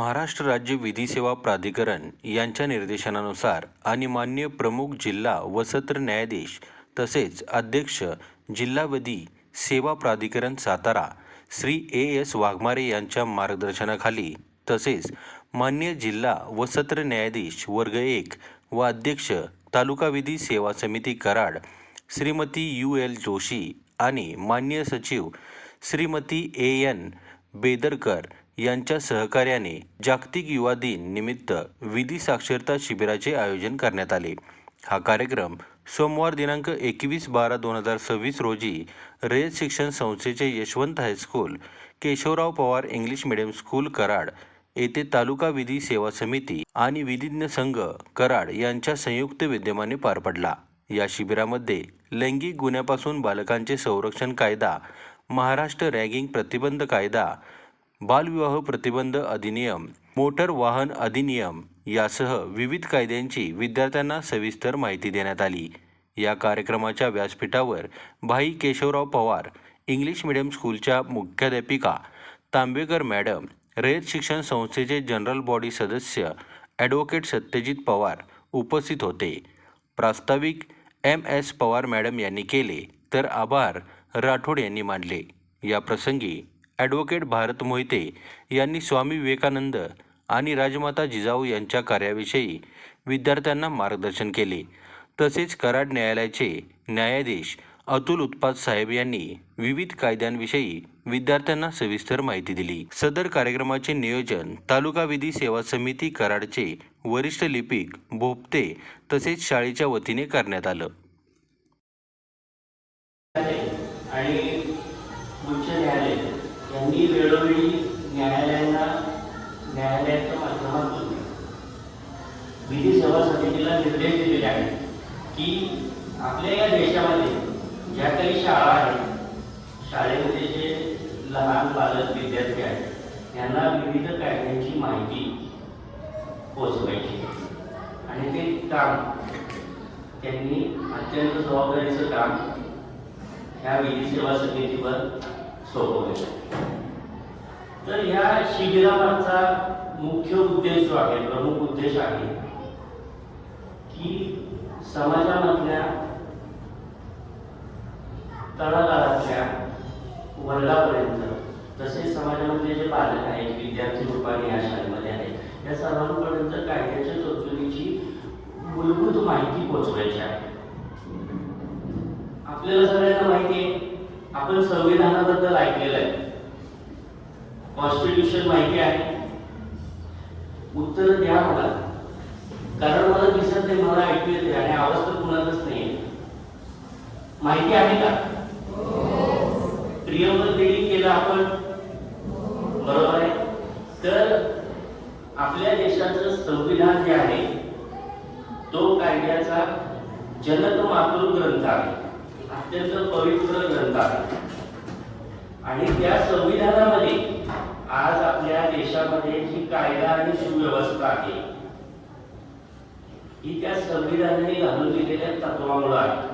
महाराष्ट्र राज्य विधी सेवा प्राधिकरण यांच्या निर्देशनानुसार आणि माननीय प्रमुख जिल्हा व सत्र न्यायाधीश तसेच अध्यक्ष जिल्हा विधी सेवा प्राधिकरण सातारा श्री एस वाघमारे यांच्या मार्गदर्शनाखाली तसेच माननीय जिल्हा व सत्र न्यायाधीश वर्ग 1 व अध्यक्ष तालुका विधी सेवा समिती कराड श्रीमती UL जोशी आणि माननीय सचिव श्रीमती AN बेदरकर यांच्या सहकार्याने जागतिक युवा दिन निमित्त विधी साक्षरता शिबिराचे आयोजन करण्यात आले। हा कार्यक्रम सोमवार दिनांक 21/12/2026 रोजी रयत शिक्षण संस्थेचे Yashwant high school Keshavrao Pawar English medium school Karad येथे तालुका विधी सेवा समिती आणि विधिज्ञ संघ कराड यांच्या संयुक्त विद्यमाने पार पडला। या शिबिरामध्ये लैंगिक गुन्ह्यापासून बालकांचे संरक्षण कायदा, महाराष्ट्र रॅगिंग प्रतिबंध कायदा, बालविवाह प्रतिबंध अधिनियम, मोटर वाहन अधिनियम यासह विविध कायद्यांची विद्यार्थ्यांना सविस्तर माहिती देण्यात आली। या कार्यक्रमाच्या व्यासपीठावर भाई केशवराव पवार इंग्लिश मीडियम स्कूलच्या मुख्याध्यापिका तांबेकर मॅडम, रयत शिक्षण संस्थेचे जनरल बॉडी सदस्य ॲडव्होकेट सत्यजित पवार उपस्थित होते। प्रास्ताविक MS पवार मॅडम यांनी केले तर आभार राठोड यांनी मानले। या प्रसंगी ॲडव्होकेट भारत मोहिते यांनी स्वामी विवेकानंद आणि राजमाता जिजाऊ यांच्या कार्याविषयी विद्यार्थ्यांना मार्गदर्शन केले। तसेच कराड न्यायालयाचे न्यायाधीश अतुल उत्पात साहेब यांनी विविध कायद्यांविषयी विद्यार्थ्यांना सविस्तर माहिती दिली। सदर कार्यक्रमाचे नियोजन तालुका विधी सेवा समिती कराडचे वरिष्ठ लिपिक भोपते तसेच शाळेच्या वतीने करण्यात आलं। आणि उच्च न्यायालय यांनी वेळोवेळी न्यायालयाच्या माध्यमातून विधी सेवा समितीला निर्देश दिलेले आहेत की आपल्या या देशामध्ये ज्या काही शाळा आहेत, शाळेमध्ये जे लहान बालक विद्यार्थी आहेत यांना विविध कायद्यांची माहिती पोचवायची आणि ते काम त्यांनी अत्यंत जबाबदारीचं काम ह्या विधी सेवा समितीवर सोपवले। तर ह्या शिबिरामागचा मुख्य उद्देश जो आहे, प्रमुख उद्देश आहे की समाजामधल्या तळागाळातल्या वर्गापर्यंत तसेच समाजामध्ये जे बालक आहेत, विद्यार्थी रूपाने या शाळेमध्ये आहेत, या सर्वांपर्यंत कायद्याच्या तरतुदीची मूलभूत माहिती पोहोचवायची आहे। आपल्याला सगळ्यांना माहिती आहे, आपण संविधानाबद्दल ऐकलेलं आहे, कॉन्स्टिट्यूशन माहिती आहे। उत्तर द्या मला, कारण मला दिसत नाही, मला ऐकू येते आणि आवाज तर कुणाचाच नाही। माहिती आहे का? प्रियंबल रीडिंग केलं आपण, बरोबर आहे। तर आपल्या देशाचं संविधान जे आहे तो कायद्याचा जनक मातृ ग्रंथ आहे, अत्यंत पवित्र ग्रंथ आहे। आणि त्या संविधानामध्ये आज आपल्या देशामध्ये जी कायदा आणि सुव्यवस्था आहे ही त्या संविधानाने घालून दिलेल्या तत्वामुळे आहे।